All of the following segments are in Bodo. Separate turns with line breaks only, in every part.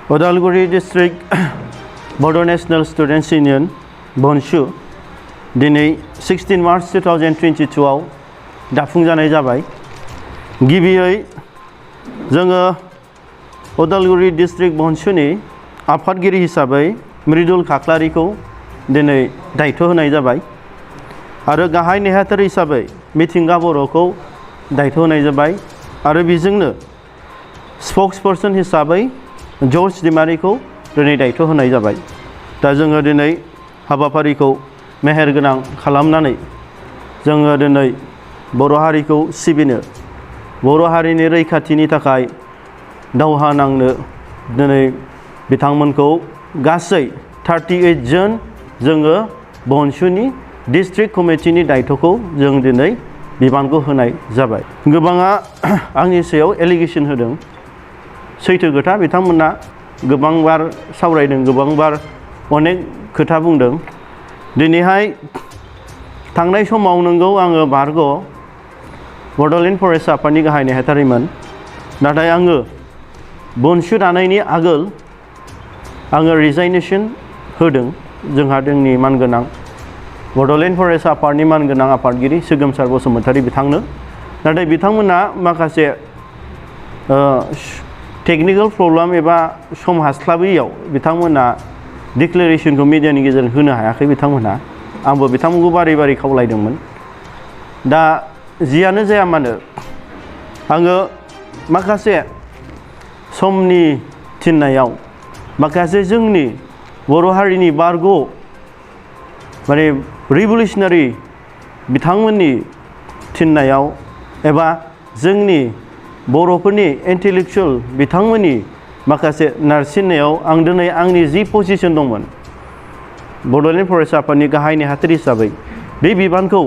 Udalguri District Bodo National Students Union Bonshu दिनै 16 मार्च 2022 आव दाफुंजानाय जाबाय। गिबियै जोङो उदालगुरि डिस्ट्रिक्ट बन्सुनि आफादगिरि हिसाबै मृदुल खाख्लारिखौ दिनै दायित्व होनाय जाबाय आरो गाहाय नेहाथारि हिसाबै मिथिंगा बर'खौ दायित्व होनाय जाबाय आरो बेजोंनो स्पक्सपारसन हिसाबै जर्ज दैमारिखौ दिनै दायित्व होनाय जाबाय। दा जोङो दिनै हाबाफारिखौ मेहेरगोनां खालामनानै जोङो दिनै बर' हारिखौ सिबिनो बर' हारिनि रैखाथिनि थाखाय दावहा नांनो दिनै बिथांमोनखौ गासै 38 जन जोङो बन्सुनि डिस्ट्रिक्ट कमिटिनि दायित्वखौ जों दिनै बिबानखौ होनाय जाबाय। गोबाङा आंनि सायाव एलिगेसन होदों, सैथो खोथा। बिथांमोना गोबांबार सावरायदों, गोबांबार अनेक खोथा बुंदों। दिनैहाय थांनाय समाव नंगौ आङो बारग' बड'लेण्ड फरेस्ट आफादनि गाहाय नेहाथारिमोन, नाथाय आङो बन्सु दानायनि आगोल आङो रिजाइनेसन होदों। जोंहा जोंनि मानगोनां बड'लेण्ड फरेस्ट आफादनि मानगोनां आफादगिरि सोगोमसार बसुमतारी बिथांनो, नाथाय बिथांमोना माखासे टेकनिकेल प्रब्लेम एबा सम हास्लाबैयाव बिथांमोना डिक्लेरेशनखौ मिडियानि गेजेरजों होनो हायाखै। बिथांमोनहा आंबो बिथांमोनखौ बारै बारै खावलायदोंमोन। दा जियानो जाया मानो आङो माखासे समनि थिननायाव माखासे जोंनि बर' हारिनि बारग' माने रिभलिउसनारि बिथांमोननि थिननायाव एबा जोंनि बर'फोरनि इन्टेलेक्चुयेल बिथांमोननि माखासे नारसिननायाव आं दिनै आंनि जि पजिशन दंमोन बड'लेण्ड फरेस्ट आफादनि गाहाय नेहाथारि हिसाबै बे बिबानखौ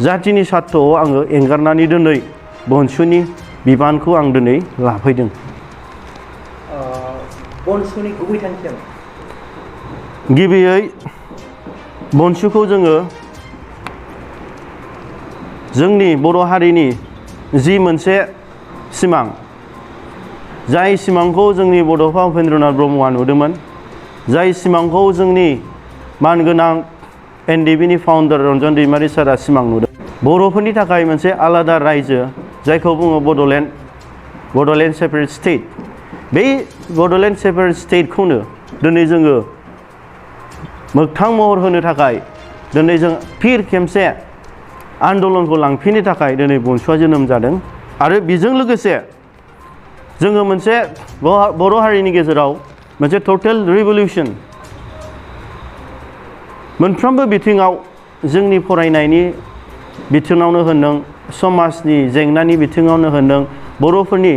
जातिनि स्वार्थआव आङो एंगारनानै दिनै बन्सुनि बिबानखौ आं दिनै लाफैदों।
बन्सुनि गुबै थांखिया
गिबियै बन्सुखौ जोङो जोंनि बर' हारिनि जि मोनसे सिमां, जाय सिमांखौ जोंनि बड'फा उपेन्द्रनाथ ब्रह्मआ नुदोंमोन, जाय सिमांखौ जोंनि मानगोनां एनडिबिनि फाउन्डार रन्जन दैमारि सारा सिमां नुदों, बर'फोरनि थाखाय मोनसे आलादा रायजो जायखौ बुङो बड'लेण्ड सेपारेट स्टेट। बे बड'लेण्ड सेपारेट स्टेटखौनो दिनै जोङो मोगथां महर होनो थाखाय दिनै जों फिर खेमसे आन्दलनखौ लांफिननो थाखाय दिनै बन्सुआ जोनोम जादों। आरो बेजों लोगोसे जोङो मोनसे बर' हारिनि गेजेराव मोनसे टटेल रिभलिउसन, मोनफ्रोमबो बिथिङाव जोंनि फरायनायनि बिथिङावनो होनदों, समाजनि जेंनानि बिथिङावनो होनदों, बर'फोरनि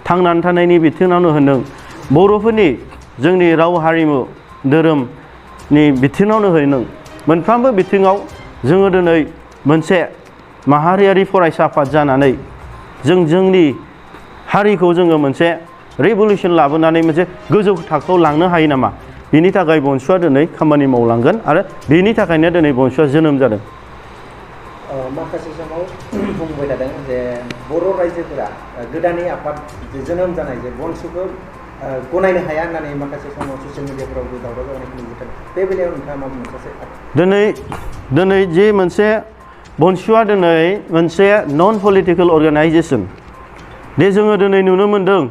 थांनानै थानायनि बिथिङावनो होनदों, बर'फोरनि जोंनि राव हारिमु धोरोमनि बिथिङावनो होनदों, मोनफ्रोमबो बिथिङाव जोङो दिनै मोनसे माहारियारि फरायसा आफाद जानानै जों जोंनि हारिखौ जोङो मोनसे रिभलिउसन लाबोनानै मोनसे गोजौ थाखोआव लांनो हायो नामा, बिनि थाखाय बन्सुआ दिनै खामानि मावलांगोन आरो बेनि थाखायनो दिनै बन्सुआ जोनोम जादों।
माखासे समाव बुंबाय थादों जे बर' रायजोफोरा गोदानै आफाद जोनोम जानाय जे बन्सुखौ गनायनो हाया होननानै माखासे समाव ससियेल मिडियाफोरावबो दावराव जानायखौ नुबोदों। बे बेलायाव नोंथाङा मा बुंनो सासे
दिनै जि मोनसे बन्सुआ दिनै मोनसे नन पलिटिकेल अर्गानाइजेसन, दे जोङो दिनै नुनो मोनदों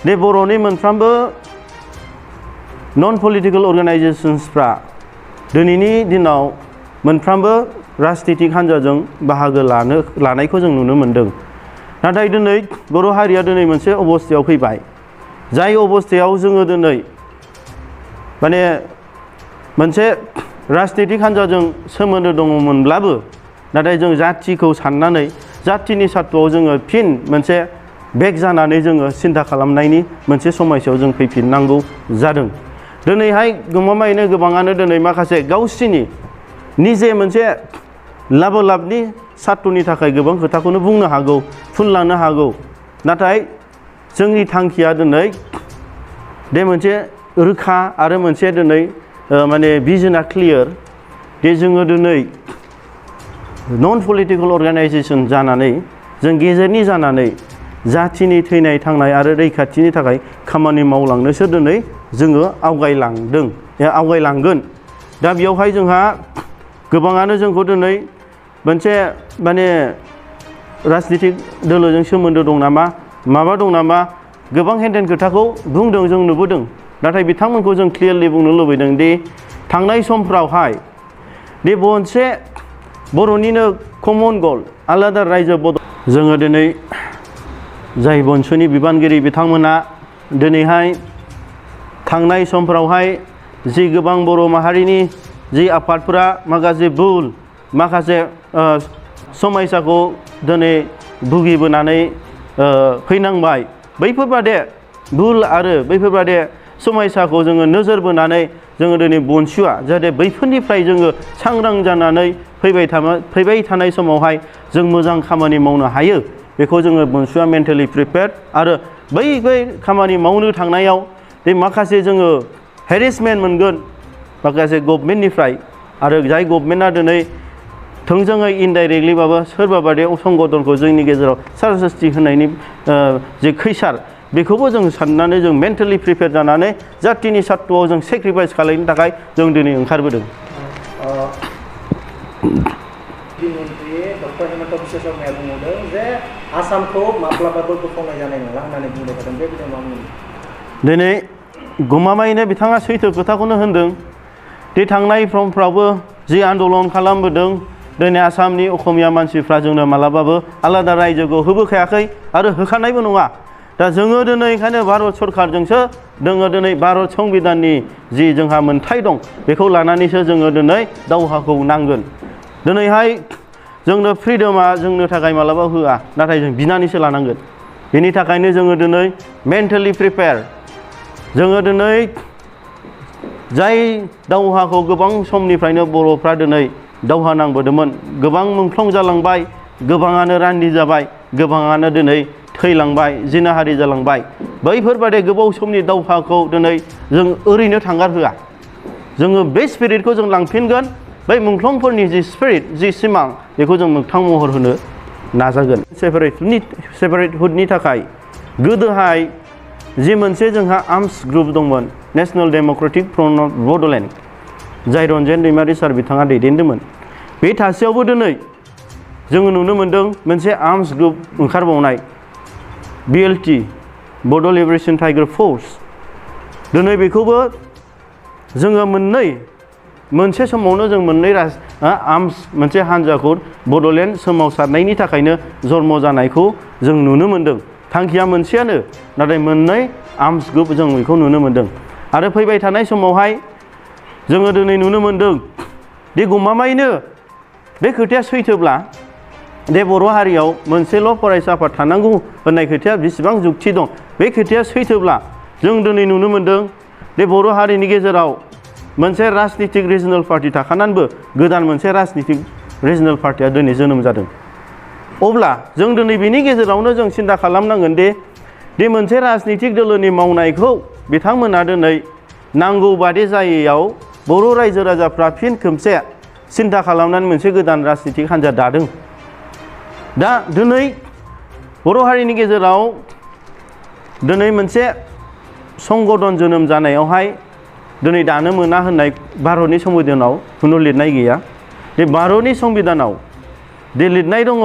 दे बर'नि मोनफ्रोमबो नन पलिटिकेल अर्गानाइजेसन्सफ्रा दिनैनि दिनाव मोनफ्रोमबो राजनितिक हान्जाजों बाहागो लानायखौ जों नुनो मोनदों। नाथाय दिनै बर' हारिया दिनै मोनसे अबस्थायाव फैबाय, जाय अबस्थायाव जोङो दिनै माने मोनसे राजनितिक हान्जाजों सोमोन्दो दङमोनब्लाबो नाथाय जों जाथिखौ साननानै जाथिनि स्वार्थआव जोङो फिन मोनसे बेक जानानै जोङो सिन्था खालामनायनि मोनसे समयसायाव जों फैफिननांगौ जादों। दिनैहाय गमामायैनो गोबाङानो दिनै माखासे गावसिनि निजे मोनसे लाबनि स्वार्थनि थाखाय गोबां खोथाखौनो बुंनो हागौ, फुनलांनो हागौ, नाथाय जोंनि थांखिया दिनै बे मोनसे रोखा आरो मोनसे दिनै माने भिजनआ क्लियार दे जोङो दिनै नन पलिटिकेल अर्गानाइजेसन जानानै जों गेजेरनि जानानै जाथिनि थैनाय थांनाय आरो रैखाथिनि थाखाय खामानि मावलांनोसो दिनै जोङो आवगायलांगोन। दा बेयावहाय जोंहा गोबाङानो जोंखौ दिनै मोनसे माने राजनितिक दोलोजों सोमोन्दो दं नामा माबा दं नामा गोबां हेन खोथाखौ बुंदों, जों नुबोदों। नाथाय बिथांमोनखौ जों क्लियारलि बुंनो लुबैदों दि थांनाय समफ्रावहाय बे मोनसे बर'निनो कमन गल आलादा रायजो बड'। जोङो दिनै जाय बनसुनि बिबानगिरि बिथांमोना दिनैहाय थांनाय समफ्रावहाय जि गोबां बर' माहारिनि जि आफादफोरा माखासे भुल माखासे समयसाखौ दिनै भुगिबोनानै फैनांबाय, बैफोरबादि भुल आरो बैफोरबादि समयसाखौ जोङो नोजोर बोनानै जोङो दिनै बनसुआ जाहाथे बैफोरनिफ्राय जोङो सांग्रां जानानै फैबाय थानाय समावहाय जों मोजां खामानि मावनो हायो, बेखौ जोङो बनसुआ मेन्टेलि प्रिपेयार्ड। आरो बै खामानि मावनो थांनायाव बे माखासे जोङो हेरेसमेन्ट मोनगोन माखासे गभर्नमेन्टनिफ्राय, आरो जाय गभर्नमेन्टआ दिनै थोंजोङै इनडाइरेक्टलिबाबो सोरबा बादि संगठनखौ जोंनि गेजेराव साजा-सासथि होनायनि जे खैसार, बेखौबो जों साननानै जों मेन्टेलि प्रिपेयार जानानै जातिनि सात्त'आव जों सेक्रिफाइस खालामनो थाखाय जों दिनै ओंखारबोदों।
मन्त्रि डक्टर हिमन्त बिश्व शर्माया बुंदों जे आसामखौ माब्लाबाबो बोखावनाय जानाय नङा होननानै बुंबाय थादों, बे बेलायाव मा बुंदों? दिनै
गमामायैनो बिथाङा सैथो खोथाखौनो होनदों दि थांनाय समफ्रावबो जि आन्दलन खालामबोदों दिनै आसामनि असमिया मानसिफ्रा जोंनो मालाबाबो आलादा रायजोखौ होबोखायाखै आरो होखानायबो नङा। दा जोङो दिनै ओंखायनो भारत सरकारजोंसो जोङो दिनै भारत संबिधाननि जि जोंहा मोन्थाय दं बेखौ लानानैसो जोङो दिनै दावहाखौ नांगोन। दिनैहाय जोंनो फ्रिदमा जोंनो थाखाय मालाबा होआ, नाथाय जों बिनानैसो लानांगोन। बेनि थाखायनो जोङो दिनै मेन्टेलि प्रिपेयार। जोङो दिनै जाय दावहाखौ गोबां समनिफ्रायनो बर'फ्रा दिनै दावहा नांबोदोंमोन, गोबां मुंख्लं जालांबाय, गोबाङानो रान्दि जाबाय, गोबाङानो दिनै थैलांबाय, जिनाहारि जालांबाय। बैफोरबादि गोबाव समनि दावहाखौ दिनै जों ओरैनो थांगारहोआ। जोङो बे स्पिरिटखौ जों लांफिनगोन, बै मुंख्लंफोरनि जि स्पिरिट जि सिमां बेखौ जों मोगथां महर होनो नाजागोन। सेपारेटहुडनि थाखाय गोदोहाय जि मोनसे जोंहा आर्मस ग्रुप दंमोन, national Democratic front of Bodoland, जाय रन्जेन दैमारि सार बिथाङा दैदेनदोंमोन। बे थासेयावबो दिनै जोङो नुनो मोन्दों मोनसे आर्मस ग्रुप ओंखारबावनाय, BLT बड' लिबारेशन टाइगार फोर्स। दिनै बेखौबो जोङो मोनसे समावनो जों मोननै आर्मस मोनसे हान्जाखौ बड'लेण्ड सोमावसारनायनि थाखायनो जन्म जानायखौ जों नुनो मोन्दों। थांखिया मोनसेयानो, नाथाय मोननै आर्मस ग्रुप जों बेखौ नुनो मोन्दों। आरो फैबाय थानाय समावहाय जोङो दिनै नुनो मोन्दों दि गमामायैनो बे खोथाया सैथोब्ला दे बर' हारियाव मोनसेल' फरायसा आफाद थानांगौ होननाय खोथाया बेसेबां जुक्ति दं, बे खोथाया सैथोब्ला जों दिनै नुनो मोन्दों दे बर' हारिनि गेजेराव मोनसे राजनितिक रिजनेल पार्टि थाखानानैबो गोदान मोनसे राजनितिक रिजनेल पार्टिया दिनै जोनोम जादों। अब्ला जों दिनै बिनि गेजेरावनो जों सिन्था खालामनांगोन दि मोनसे राजनितिक दोलोनि मावनायखौ बिथांमोना दिनै नांगौ बादि जायैयाव बर' रायजो राजाफ्रा फिन खेबसे सिन्था खालामनानै मोनसे गोदान राजनितिक हान्जा दादों। दा दिनै बर' हारिनि गेजेराव दिनै मोनसे संगठन जोनोम जानायावहाय दिनै दानो मोना होननाय भारतनि संबिधानाव खुनु लिरनाय गैया। बे भारतनि संबिधानाव दि लिरनाय दङ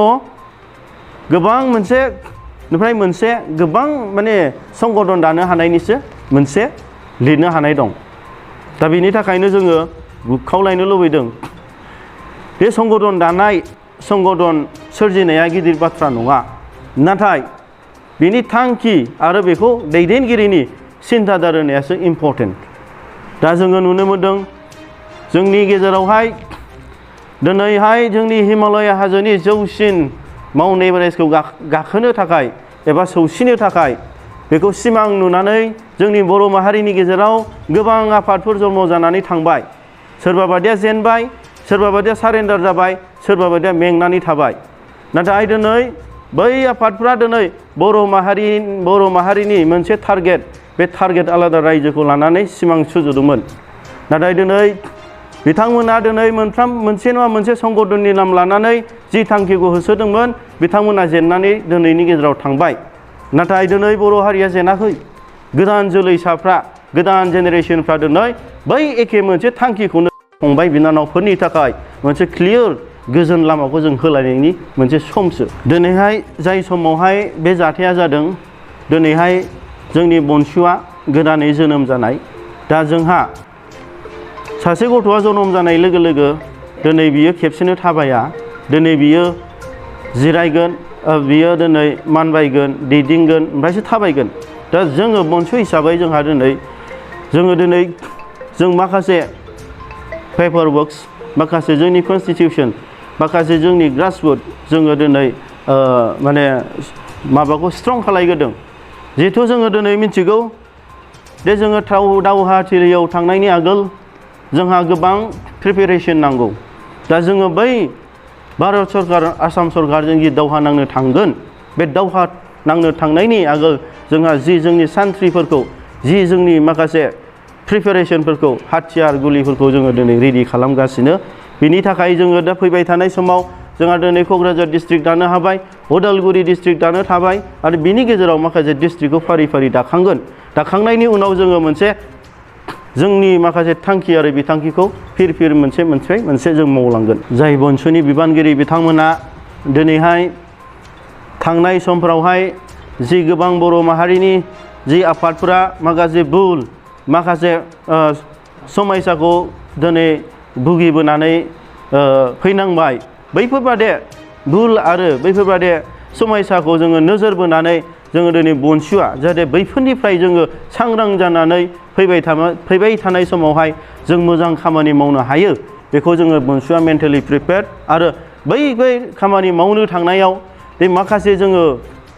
गोबां मोनसेनिफ्राय मोनसे गोबां माने संगठन दानो हानायनिसो मोनसे लिरनो हानाय दं। दा बेनि थाखायनो जोङो खावलायनो लुबैदों बे संगठन दानाय संगठन सोरजिनाया गिदिर बाथ्रा नङा, नाथाय बिनि थांखि आरो बेखौ दैदेनगिरिनि सिन्था धारनायासो इम्परटेन्ट। दा जोङो नुनो मोन्दों जोंनि गेजेरावहाय दिनैहाय जोंनि हिमालय हाजोनि जौसिन माउन्ट एभारेस्टखौ गाखोनो थाखाय एबा सौसिनो थाखाय बेखौ सिमां नुनानै जोंनि बर' माहारिनि गेजेराव गोबां आफादफोर जन्म जानानै थांबाय। सोरबा बादिया जेनबाय, सोरबा बादिया सारेन्डार जाबाय, सोरबा बादिया मेंनानै थाबाय। नाथाय दिनै बै आफादफ्रा दिनै बर' माहारिनि मोनसे टारगेट, बे टारगेट आलादा रायजोखौ लानानै सिमां सुजुदोंमोन। नाथाय दिनै बिथांमोना दिनै मोनसे नङा मोनसे संगठननि नाम लानानै जि थांखिखौ होसोदोंमोन बिथांमोना जेननानै दिनैनि गेजेराव थांबाय। नाथाय दिनै बर' हारिया जेनाखै गोदान जोलैसाफ्रा गोदान जेनेरेसनफ्रा दिनै बै एखे मोनसे थांखिखौनो फंबाय बिनानावफोरनि थाखाय मोनसे क्लियर गोजोन लामाखौ जों होलायनायनि मोनसे समसो दिनैहाय जाय समावहाय बे जाथाया जादों दिनैहाय जोंनि बनसुआ गोदानै जोनोम जानाय दा जोंहा सासे गथ'आ जोनोम जानाय लोगो लोगो दिनै बियो खेबसेनो थाबाया दिनै बियो जिरायगोन बियो दिनै मानबायगोन दैदिंगोन ओमफ्रायसो थाबायगोन दा जोङो बनसु हिसाबै जोंहा दिनै जों माखासे पेपार वर्क्स माखासे जोंनि कन्स्टिटिउसन माखासे जोंनि ग्रासरुट जोङो दिनै माने माबाखौ स्ट्रं खालायग्रोदों जिहेथु जोङो दिनै मिथिगौ दे जोङो दावहाथिलियाव थांनायनि आगोल जोंहा गोबां प्रिपेरेसन नांगौ दा जोङो बै भारत सरकार आसाम सरकारजों जि दावहा नांनो थांगोन बे दावहा नांनो थांनायनि आगोल जोंहा जि जोंनि सान्थ्रिफोरखौ जि जोंनि माखासे प्रिपेरेसनफोरखौ हाथियार गुलिफोरखौ जोङो दिनै रेडि खालामगासिनो बिनि थाखाय जोङो दा फैबाय थानाय समाव जोंहा दिनै क'क्राझार डिस्ट्रिक्ट दानो हाबाय उदालगुरि डिस्ट्रिक्ट दानो थाबाय आरो बिनि गेजेराव माखासे डिस्ट्रिक्टखौ फारि फारि दाखांनायनि उनाव जोङो मोनसे जोंनि माखासे थांखि आरो बिथांखिखौ फिर मोनसे जों मावलांगोन जाय बनसुनि बिबानगिरि बिथांमोना दिनैहाय थांनाय समफोरावहाय जि गोबां बर' माहारिनि जि आफादफोरा माखासे भुल माखासे समयसाखौ दिनै भुगिबोनानै फैनांबाय बैफोरबादि भुल आरो बैफोरबादि समयसाखौ जोङो नोजोर बोनानै जोङो दिनै बनसुआ जाहाथे बैफोरनिफ्राय जोङो सांग्रां जानानै फैबाय थानाय समावहाय जों मोजां खामानि मावनो हायो बेखौ जोङो बनसुआ मेन्टेलि प्रिपेयार्ड आरो बै खामानि मावनो थांनायाव बे माखासे जोङो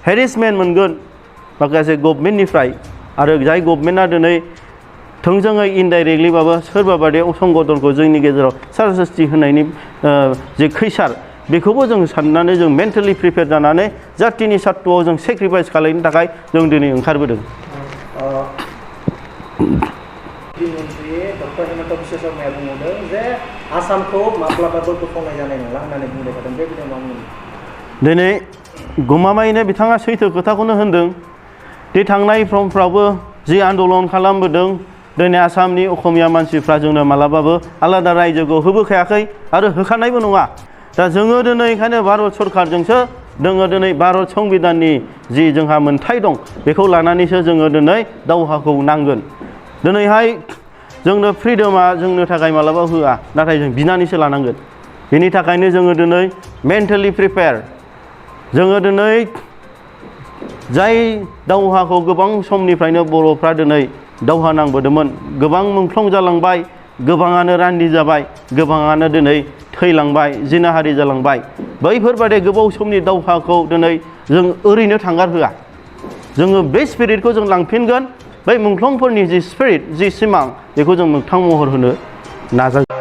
हेरेसमेन्ट मोनगोन माखासे गभर्नमेन्टनिफ्राय आरो जाय गभर्नमेन्टआ दिनै थोंजोङै इनडाइरेक्टलिबाबो सोरबा बादि संगठनखौ जोंनि गेजेराव साजा होनायनि जे खैसार बेखौबो जों साननानै जों मेन्टेलि प्रिपेयार जानानै जातिनि सात्तुआव जों सेक्रिफाइस खालामनो थाखाय जों दिनै ओंखारबोदों
मन्त्रि डक्टर हिमन्त बिश्व शर्माया बुंदों जे आसामखौ माब्लाबाबो बोखावनाय जानाय नंला होननानै बुंबाय थादों बे बेलायाव मा बुंदों
दिनै गमामायैनो बिथाङा सैथो खोथाखौनो होनदों दि थांनाय समफ्रावबो जि आन्दलन खालामबोदों दिनै आसामनि असमिया मानसिफ्रा जोंनो मालाबाबो आलादा रायजोखौ होबोखायाखै आरो होखानायबो नङा दा जोङो दिनै ओंखायनो भारत सरकारजोंसो जोङो दिनै भारत संबिधाननि जि जोंहा मोन्थाय दं बेखौ लानानैसो जोङो दिनै दावहाखौ नांगोन दिनैहाय जोंनो फ्रिडमा जोंनो थाखाय मालाबा होआ नाथाय जों बिनानैसो लानांगोन बेनि थाखायनो जोङो दिनै मेन्टेलि प्रिपेयार जोङो दिनै जाय दावहाखौ गोबां समनिफ्रायनो बर'फ्रा दिनै दावहा नांबोदोंमोन गोबां मुंख्लं जालांबाय गोबाङानो रान्दि जाबाय गोबाङानो दिनै थैलांबाय जिनाहारि जालांबाय बैफोरबादि गोबाव समनि दावहाखौ दिनै जों ओरैनो थांगारहोआ जोङो बे स्पिरिटखौ जों लांफिनगोन बै मुंख्लंफोरनि जि स्पिरिट जि सिमां बेखौ जों मोगथां महर होनो नाजागोन